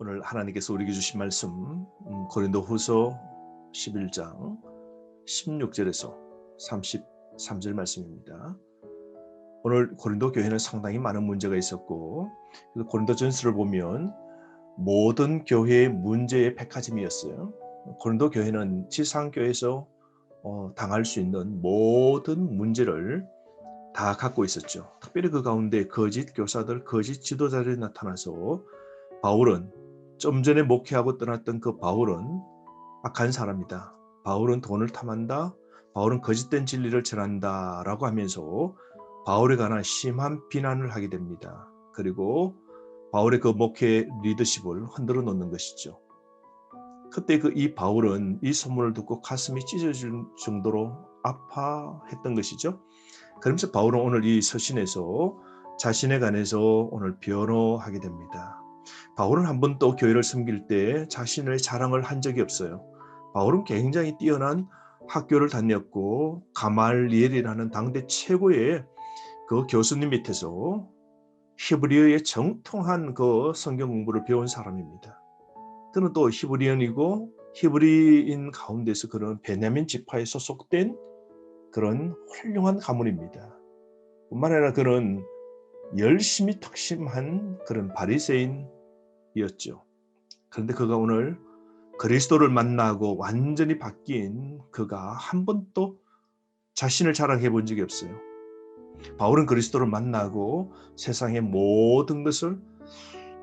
오늘 하나님께서 우리에게 주신 말씀 고린도후서 11장 16절에서 33절 말씀입니다. 오늘 고린도 교회는 상당히 많은 문제가 있었고 고린도전서를 보면 모든 교회의 문제의 백화점이었어요. 고린도 교회는 지상교회에서 당할 수 있는 모든 문제를 다 갖고 있었죠. 특별히 그 가운데 거짓 교사들, 거짓 지도자들이 나타나서 바울은 좀 전에 목회하고 떠났던 그 바울은 악한 사람이다. 바울은 돈을 탐한다. 바울은 거짓된 진리를 전한다 라고 하면서 바울에 관한 심한 비난을 하게 됩니다. 그리고 바울의 그 목회 리더십을 흔들어 놓는 것이죠. 그때 이 바울은 이 소문을 듣고 가슴이 찢어질 정도로 아파했던 것이죠. 그러면서 바울은 오늘 이 서신에서 자신에 관해서 오늘 변호하게 됩니다. 바울은 한 번도 교회를 섬길 때 자신의 자랑을 한 적이 없어요. 바울은 굉장히 뛰어난 학교를 다녔고 가말리엘이라는 당대 최고의 그 교수님 밑에서 히브리어의 정통한 그 성경 공부를 배운 사람입니다. 그는 또 히브리인이고 히브리인 가운데서 그런 베냐민 지파에 소속된 그런 훌륭한 가문입니다. 뿐만 아니라 그는 열심히 특심한 그런 바리새인이었죠. 그런데 그가 오늘 그리스도를 만나고 완전히 바뀐 그가 한 번도 자신을 자랑해 본 적이 없어요. 바울은 그리스도를 만나고 세상의 모든 것을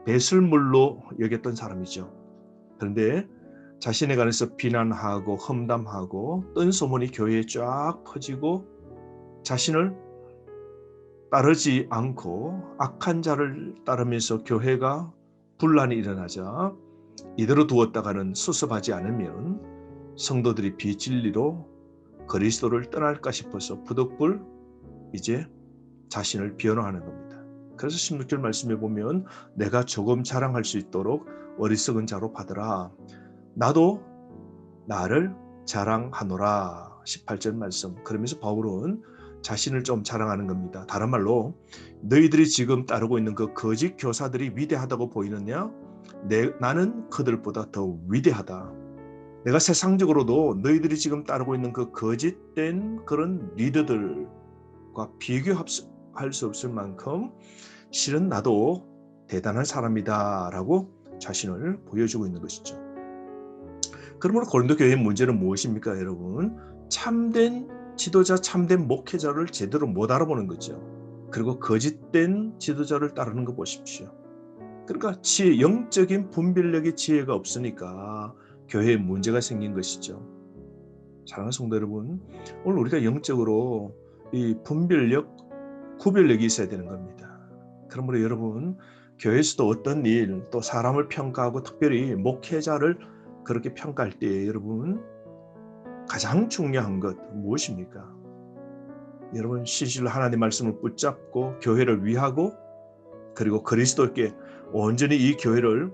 배설물로 여겼던 사람이죠. 그런데 자신에 관해서 비난하고 험담하고 뜬 소문이 교회에 쫙 퍼지고 자신을 따르지 않고 악한 자를 따르면서 교회가 분란이 일어나자 이대로 두었다가는 수습하지 않으면 성도들이 비진리로 그리스도를 떠날까 싶어서 부득불 이제 자신을 변호하는 겁니다. 그래서 16절 말씀에 보면 내가 조금 자랑할 수 있도록 어리석은 자로 받으라. 나도 나를 자랑하노라. 18절 말씀. 그러면서 바울은 자신을 좀 자랑하는 겁니다. 다른 말로 너희들이 지금 따르고 있는 그 거짓 교사들이 위대하다고 보이느냐? 나는 그들보다 더 위대하다. 내가 세상적으로도 너희들이 지금 따르고 있는 그 거짓된 그런 리더들과 비교할 수 없을 만큼 실은 나도 대단한 사람이다 라고 자신을 보여주고 있는 것이죠. 그러므로 고린도 교회의 문제는 무엇입니까, 여러분? 참된 지도자, 참된 목회자를 제대로 못 알아보는 거죠. 그리고 거짓된 지도자를 따르는 거 보십시오. 그러니까 영적인 분별력의 지혜가 없으니까 교회에 문제가 생긴 것이죠. 사랑하는 성도 여러분, 오늘 우리가 영적으로 이 분별력, 구별력이 있어야 되는 겁니다. 그러므로 여러분, 교회에서도 어떤 일, 또 사람을 평가하고 특별히 목회자를 그렇게 평가할 때 여러분 가장 중요한 것 무엇입니까? 여러분 실실로 하나님의 말씀을 붙잡고 교회를 위하고 그리고 그리스도께 온전히 이 교회를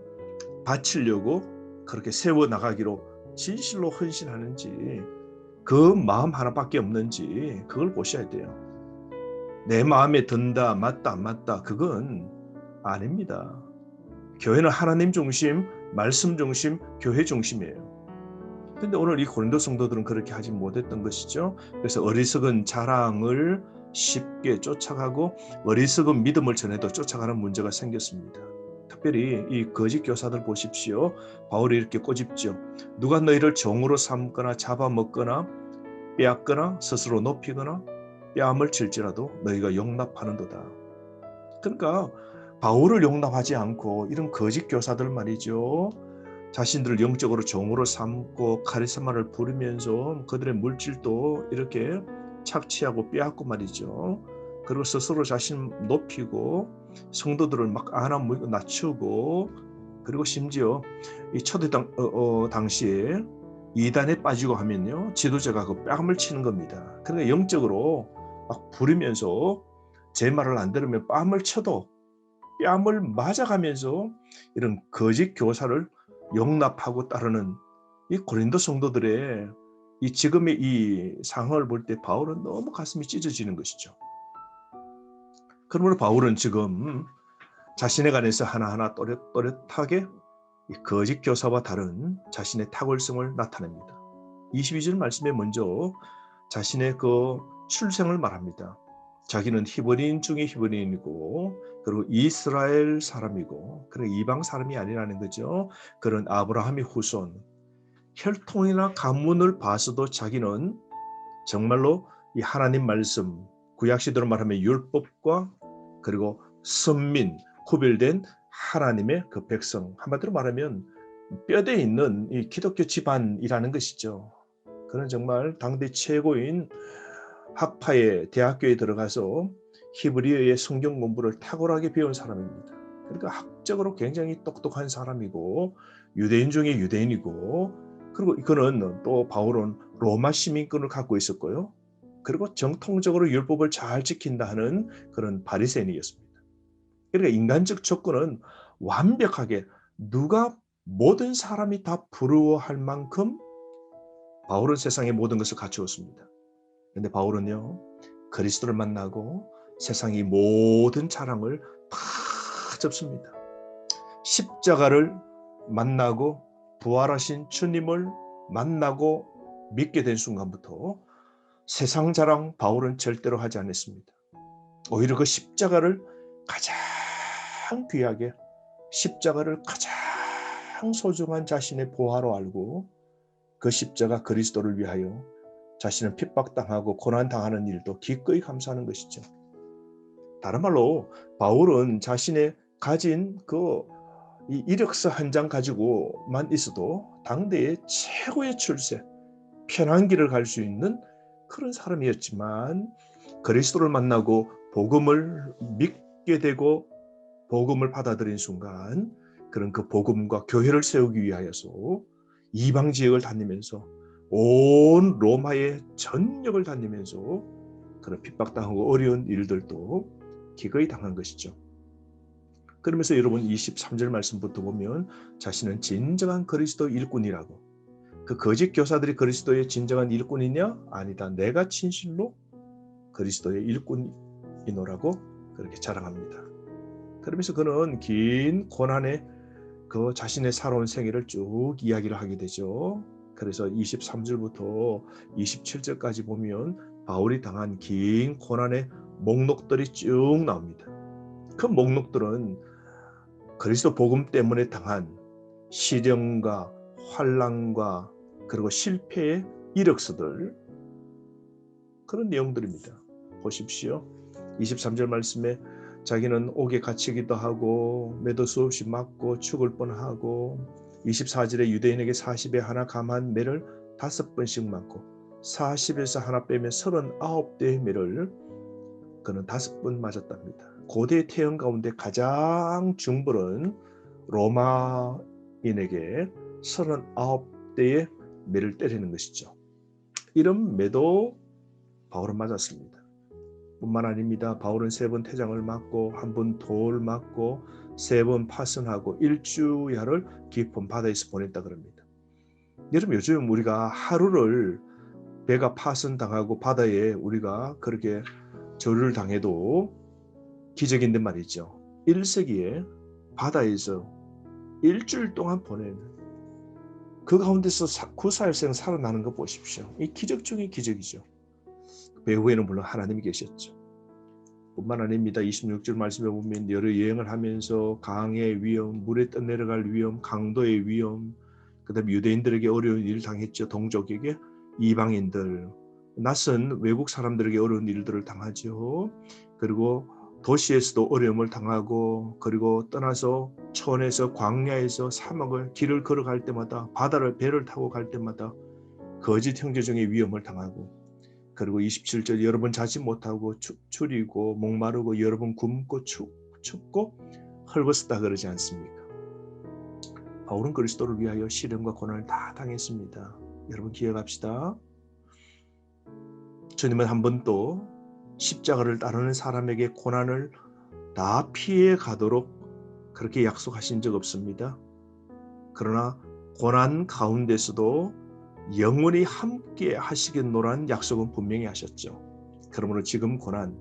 바치려고 그렇게 세워나가기로 진실로 헌신하는지 그 마음 하나밖에 없는지 그걸 보셔야 돼요. 내 마음에 든다 맞다 안 맞다 그건 아닙니다. 교회는 하나님 중심, 말씀 중심, 교회 중심이에요. 근데 오늘 이 고린도 성도들은 그렇게 하지 못했던 것이죠. 그래서 어리석은 자랑을 쉽게 쫓아가고 어리석은 믿음을 전해도 쫓아가는 문제가 생겼습니다. 특별히 이 거짓 교사들 보십시오. 바울이 이렇게 꼬집죠. 누가 너희를 종으로 삼거나 잡아먹거나 빼앗거나 스스로 높이거나 뺨을 칠지라도 너희가 용납하는도다. 그러니까 바울을 용납하지 않고 이런 거짓 교사들 말이죠. 자신들을 영적으로 종으로 삼고 카리스마를 부리면서 그들의 물질도 이렇게 착취하고 빼앗고 말이죠. 그리고 스스로 자신 높이고 성도들을 막 안아물고 낮추고 그리고 심지어 이 초대 당시에 이단에 빠지고 하면요 지도자가 그 뺨을 치는 겁니다. 그러니까 영적으로 막 부리면서 제 말을 안 들으면 뺨을 쳐도 뺨을 맞아가면서 이런 거짓 교사를 용납하고 따르는 이 고린도 성도들의 이 지금의 이 상황을 볼 때 바울은 너무 가슴이 찢어지는 것이죠. 그러므로 바울은 지금 자신에 관해서 하나하나 또렷또렷하게 이 거짓 교사와 다른 자신의 탁월성을 나타냅니다. 22절 말씀에 먼저 자신의 그 출생을 말합니다. 자기는 히브리인 중에 히브리인이고 그리고 이스라엘 사람이고 그리고 이방 사람이 아니라는 거죠. 그런 아브라함의 후손. 혈통이나 가문을 봐서도 자기는 정말로 이 하나님 말씀, 구약시대로 말하면 율법과 그리고 선민, 구별된 하나님의 그 백성, 한마디로 말하면 뼈대 있는 이 기독교 집안이라는 것이죠. 그는 정말 당대 최고인 학파의 대학교에 들어가서 히브리어의 성경 공부를 탁월하게 배운 사람입니다. 그러니까 학적으로 굉장히 똑똑한 사람이고 유대인 중에 유대인이고 그리고 그는 또 바울은 로마 시민권을 갖고 있었고요. 그리고 정통적으로 율법을 잘 지킨다 하는 그런 바리새인이었습니다. 그러니까 인간적 조건은 완벽하게 누가 모든 사람이 다 부러워할 만큼 바울은 세상의 모든 것을 갖추었습니다. 그런데 바울은요, 그리스도를 만나고 세상의 모든 자랑을 다 접습니다. 십자가를 만나고 부활하신 주님을 만나고 믿게 된 순간부터 세상 자랑 바울은 절대로 하지 않았습니다. 오히려 그 십자가를 가장 귀하게, 십자가를 가장 소중한 자신의 보화로 알고 그 십자가 그리스도를 위하여 자신을 핍박당하고 고난당하는 일도 기꺼이 감수하는 것이죠. 다른 말로 바울은 자신의 가진 이 이력서 한 장 가지고만 있어도 당대의 최고의 출세, 편한 길을 갈 수 있는 그런 사람이었지만 그리스도를 만나고 복음을 믿게 되고 복음을 받아들인 순간 그런 그 복음과 교회를 세우기 위하여서 이방 지역을 다니면서 온 로마의 전역을 다니면서 그런 핍박당하고 어려운 일들도 기꺼이 당한 것이죠. 그러면서 여러분 23절 말씀부터 보면 자신은 진정한 그리스도 일꾼이라고, 그 거짓 교사들이 그리스도의 진정한 일꾼이냐? 아니다. 내가 진실로 그리스도의 일꾼이노라고 그렇게 자랑합니다. 그러면서 그는 긴 고난의 그 자신의 살아온 생애를 쭉 이야기를 하게 되죠. 그래서 23절부터 27절까지 보면 바울이 당한 긴 고난의 목록들이 쭉 나옵니다. 그 목록들은 그리스도 복음 때문에 당한 시련과 환난과 그리고 실패의 이력서들, 그런 내용들입니다. 보십시오. 23절 말씀에 자기는 옥에 갇히기도 하고 매도 수없이 맞고 죽을 뻔하고 24절에 유대인에게 40에 하나 감한 매를 5번씩 맞고 40에서 하나 빼면 39대의 매를 그는 5번 맞았답니다. 고대 태형 가운데 가장 중벌은 로마인에게 39대의 매를 때리는 것이죠. 이런 매도 바울은 맞았습니다. 뿐만 아닙니다. 바울은 3번 태장을 맞고 1번 돌 맞고 3번 파선하고 일주야를 깊은 바다에서 보냈다 그럽니다. 여러분, 요즘 우리가 하루를 배가 파선당하고 바다에 우리가 그렇게 절을 당해도 기적인데 말이죠. 1세기에 바다에서 일주일 동안 보내는 그 가운데서 구사일생 살아나는 거 보십시오. 이 기적 중의 기적이죠. 배후에는 물론 하나님이 계셨죠. 뿐만 아닙니다. 26절 말씀에 보면 여러 여행을 하면서 강의 위험, 물에 떠내려갈 위험, 강도의 위험, 그 다음에 유대인들에게 어려운 일을 당했죠. 동족에게, 이방인들, 낯선 외국 사람들에게 어려운 일들을 당하죠. 그리고 도시에서도 어려움을 당하고, 그리고 떠나서 촌에서 광야에서 사막을 길을 걸어갈 때마다, 바다를 배를 타고 갈 때마다 거짓 형제중의 위험을 당하고, 그리고 27절 여러 번 자지 못하고 추리고 목마르고 여러 번 굶고 춥고 헐벗었다 그러지 않습니까? 바울은 그리스도를 위하여 시련과 고난을 다 당했습니다. 여러분 기억합시다. 주님은 한 번도 십자가를 따르는 사람에게 고난을 다 피해 가도록 그렇게 약속하신 적 없습니다. 그러나 고난 가운데서도 영원히 함께 하시겠노라는 약속은 분명히 하셨죠. 그러므로 지금 고난,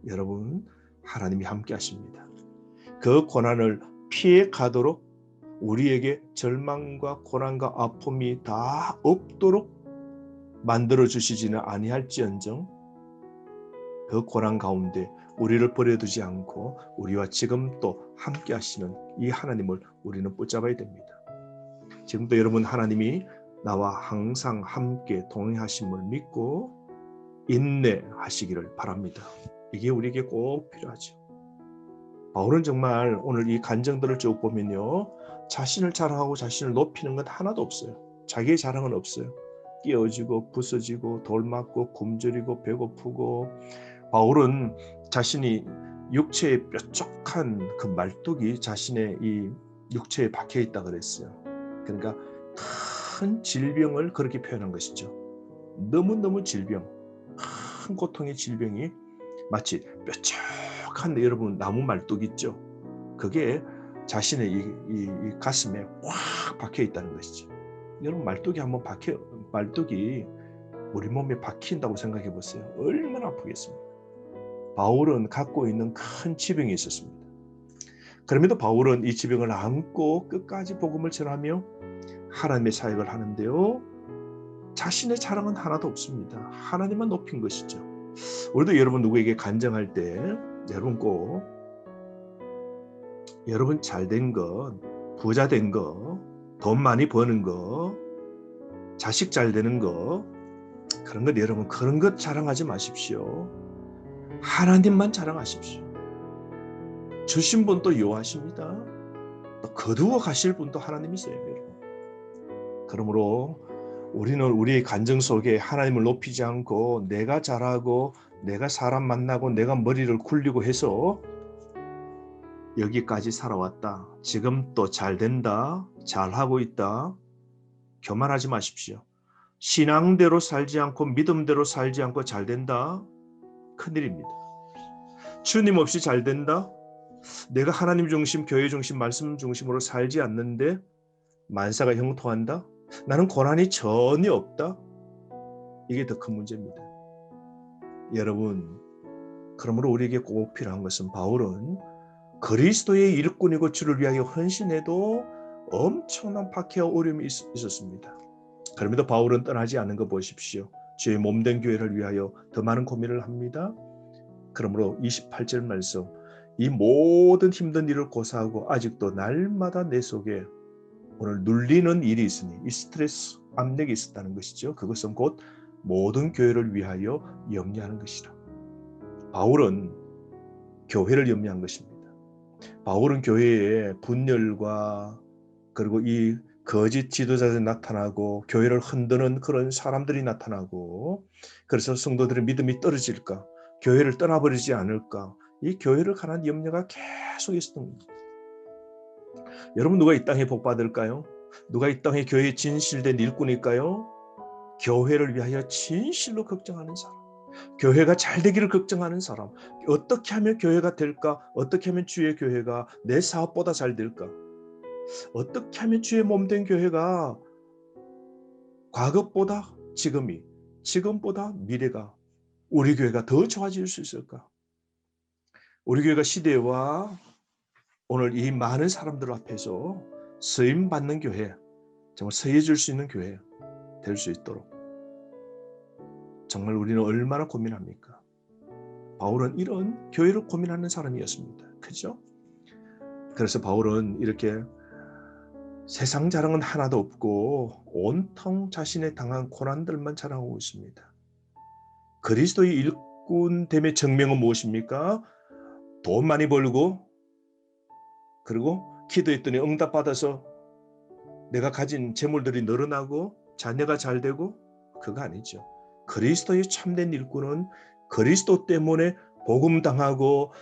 여러분 하나님이 함께 하십니다. 그 고난을 피해 가도록 우리에게 절망과 고난과 아픔이 다 없도록 만들어 주시지는 아니할지언정 그 고난 가운데 우리를 버려두지 않고 우리와 지금 또 함께 하시는 이 하나님을 우리는 붙잡아야 됩니다. 지금도 여러분 하나님이 나와 항상 함께 동행하심을 믿고 인내하시기를 바랍니다. 이게 우리에게 꼭 필요하죠. 바울은 정말 오늘 이 간증들을 쭉 보면요, 자신을 자랑하고 자신을 높이는 건 하나도 없어요. 자기의 자랑은 없어요. 깨어지고 부서지고 돌맞고 굶주리고 배고프고, 바울은 자신이 육체의 뾰족한 그 말뚝이 자신의 이 육체에 박혀 있다 그랬어요. 그러니까 큰 질병을 그렇게 표현한 것이죠. 너무너무 질병, 큰 고통의 질병이 마치 뾰족한 여러분 나무 말뚝 있죠. 그게 자신의 이 가슴에 확 박혀 있다는 것이죠. 여러분 말뚝이 말뚝이 우리 몸에 박힌다고 생각해 보세요. 얼마나 아프겠습니까? 바울은 갖고 있는 큰 지병이 있었습니다. 그럼에도 바울은 이 지병을 안고 끝까지 복음을 전하며 하나님의 사역을 하는데요, 자신의 자랑은 하나도 없습니다. 하나님만 높인 것이죠. 우리도 여러분 누구에게 간증할 때 여러분 꼭 여러분 잘된 것, 부자 된 것, 돈 많이 버는 것, 자식 잘 되는 것, 그런 것 여러분 그런 것 자랑하지 마십시오. 하나님만 자랑하십시오. 주신 분도 요하십니다. 또 거두어 가실 분도 하나님이세요. 여러분. 그러므로 우리는 우리의 간증 속에 하나님을 높이지 않고 내가 잘하고 내가 사람 만나고 내가 머리를 굴리고 해서 여기까지 살아왔다. 지금 또 잘 된다. 잘하고 있다. 교만하지 마십시오. 신앙대로 살지 않고 믿음대로 살지 않고 잘 된다. 큰일입니다. 주님 없이 잘 된다. 내가 하나님 중심, 교회 중심, 말씀 중심으로 살지 않는데 만사가 형통한다. 나는 고난이 전혀 없다. 이게 더 큰 문제입니다. 여러분, 그러므로 우리에게 꼭 필요한 것은 바울은 그리스도의 일꾼이고 주를 위하여 헌신해도 엄청난 박해와 어려움이 있었습니다. 그럼에도 바울은 떠나지 않는 거 보십시오. 주의 몸된 교회를 위하여 더 많은 고민을 합니다. 그러므로 28절 말씀, 이 모든 힘든 일을 고사하고 아직도 날마다 내 속에 오늘 눌리는 일이 있으니 이 스트레스, 압력이 있었다는 것이죠. 그것은 곧 모든 교회를 위하여 염려하는 것이라. 바울은 교회를 염려한 것입니다. 바울은 교회에 분열과 그리고 이 거짓 지도자들이 나타나고 교회를 흔드는 그런 사람들이 나타나고, 그래서 성도들의 믿음이 떨어질까, 교회를 떠나버리지 않을까, 이 교회를 관한 염려가 계속 있었던 겁니다. 여러분 누가 이 땅에 복 받을까요? 누가 이 땅에 교회에 진실된 일꾼일까요? 교회를 위하여 진실로 걱정하는 사람, 교회가 잘 되기를 걱정하는 사람, 어떻게 하면 교회가 될까? 어떻게 하면 주의 교회가 내 사업보다 잘 될까? 어떻게 하면 주의 몸된 교회가 과거보다 지금보다 미래가 우리 교회가 더 좋아질 수 있을까? 우리 교회가 시대와 오늘 이 많은 사람들 앞에서 쓰임 받는 교회, 정말 서해줄 수 있는 교회 될 수 있도록 정말 우리는 얼마나 고민합니까? 바울은 이런 교회를 고민하는 사람이었습니다. 그죠? 그래서 바울은 이렇게 세상 자랑은 하나도 없고 온통 자신의 당한 고난들만 자랑하고 있습니다. 그리스도의 일꾼됨의 증명은 무엇입니까? 돈 많이 벌고 그리고 기도했더니 응답받아서 내가 가진 재물들이 늘어나고 자녀가 잘 되고, 그거 아니죠. 그리스도의 참된 일꾼은 그리스도 때문에 복음 당하고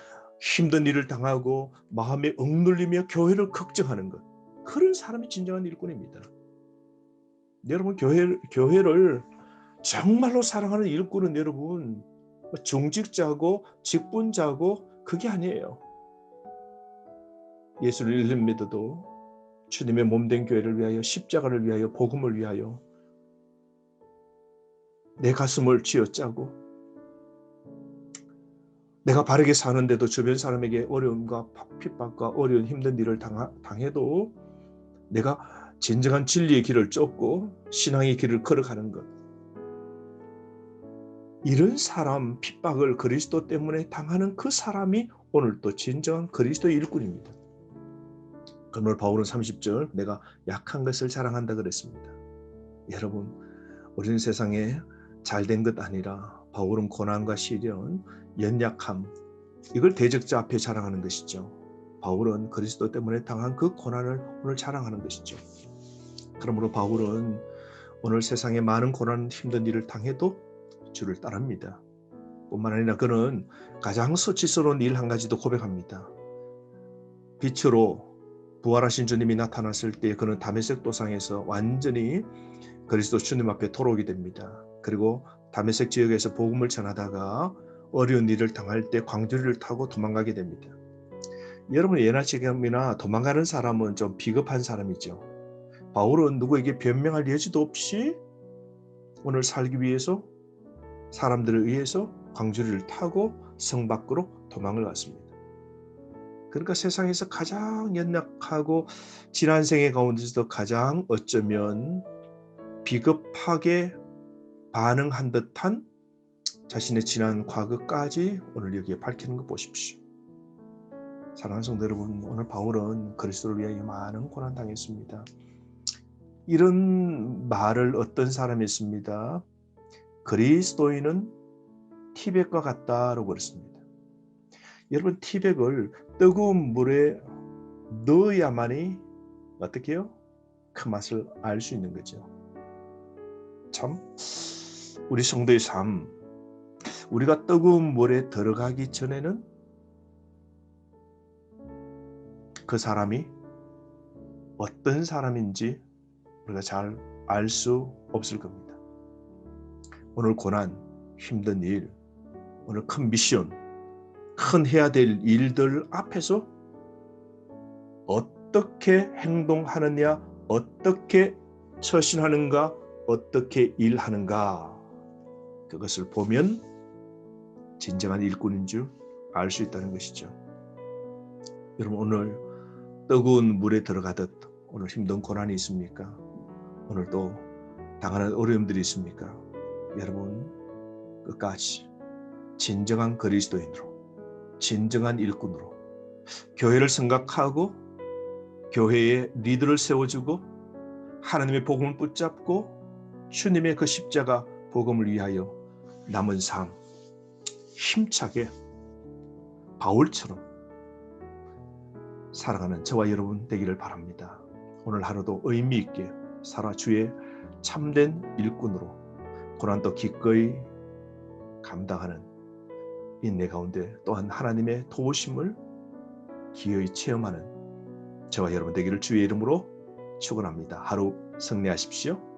힘든 일을 당하고 마음에 억눌리며 교회를 걱정하는 것, 그런 사람이 진정한 일꾼입니다. 여러분 교회를 정말로 사랑하는 일꾼은 여러분 중직자고 직분자고 그게 아니에요. 예수를 일름 믿어도 주님의 몸된 교회를 위하여, 십자가를 위하여, 복음을 위하여 내 가슴을 쥐어짜고 내가 바르게 사는데도 주변 사람에게 어려움과 핍박과 어려운 힘든 일을 당해도 내가 진정한 진리의 길을 쫓고 신앙의 길을 걸어가는 것. 이런 사람 핍박을 그리스도 때문에 당하는 그 사람이 오늘 또 진정한 그리스도의 일꾼입니다. 오늘 바울은 30절 내가 약한 것을 자랑한다 그랬습니다. 여러분, 우리는 세상에 잘된 것 아니라 바울은 고난과 시련, 연약함, 이걸 대적자 앞에 자랑하는 것이죠. 바울은 그리스도 때문에 당한 그 고난을 오늘 자랑하는 것이죠. 그러므로 바울은 오늘 세상에 많은 고난, 힘든 일을 당해도 주를 따릅니다. 뿐만 아니라 그는 가장 수치스러운 일 한 가지도 고백합니다. 빛으로 부활하신 주님이 나타났을 때 그는 다메섹 도상에서 완전히 그리스도 주님 앞에 돌아오게 됩니다. 그리고 다메섹 지역에서 복음을 전하다가 어려운 일을 당할 때 광주리를 타고 도망가게 됩니다. 여러분, 예나 지금이나 도망가는 사람은 좀 비겁한 사람이죠. 바울은 누구에게 변명할 여지도 없이 오늘 살기 위해서 사람들을 의해서 광주리를 타고 성 밖으로 도망을 갔습니다. 그러니까 세상에서 가장 연약하고 지난 생애 가운데서도 가장 어쩌면 비겁하게 반응한 듯한 자신의 지난 과거까지 오늘 여기에 밝히는 거 보십시오. 사랑하는 성도 여러분, 오늘 바울은 그리스도를 위하여 많은 고난 당했습니다. 이런 말을 어떤 사람이 했습니다. 그리스도인은 티백과 같다라고 그랬습니다. 여러분, 티백을 뜨거운 물에 넣어야만이 어떻게 해요? 그 맛을 알 수 있는 거죠. 참 우리 성도의 삶, 우리가 뜨거운 물에 들어가기 전에는 그 사람이 어떤 사람인지 우리가 잘 알 수 없을 겁니다. 오늘 고난, 힘든 일, 오늘 큰 미션, 큰 해야 될 일들 앞에서 어떻게 행동하느냐, 어떻게 처신하는가, 어떻게 일하는가, 그것을 보면 진정한 일꾼인 줄 알 수 있다는 것이죠. 여러분, 오늘 뜨거운 물에 들어가듯 오늘 힘든 고난이 있습니까? 오늘 또 당하는 어려움들이 있습니까? 여러분, 끝까지 진정한 그리스도인으로, 진정한 일꾼으로 교회를 생각하고 교회의 리더를 세워주고 하나님의 복음을 붙잡고 주님의 그 십자가 복음을 위하여 남은 삶 힘차게 바울처럼 살아가는 저와 여러분 되기를 바랍니다. 오늘 하루도 의미 있게 살아 주의 참된 일꾼으로 고난도 기꺼이 감당하는 인내 가운데 또한 하나님의 도우심을 기어이 체험하는 저와 여러분 되기를 주의 이름으로 축원합니다. 하루 승리하십시오.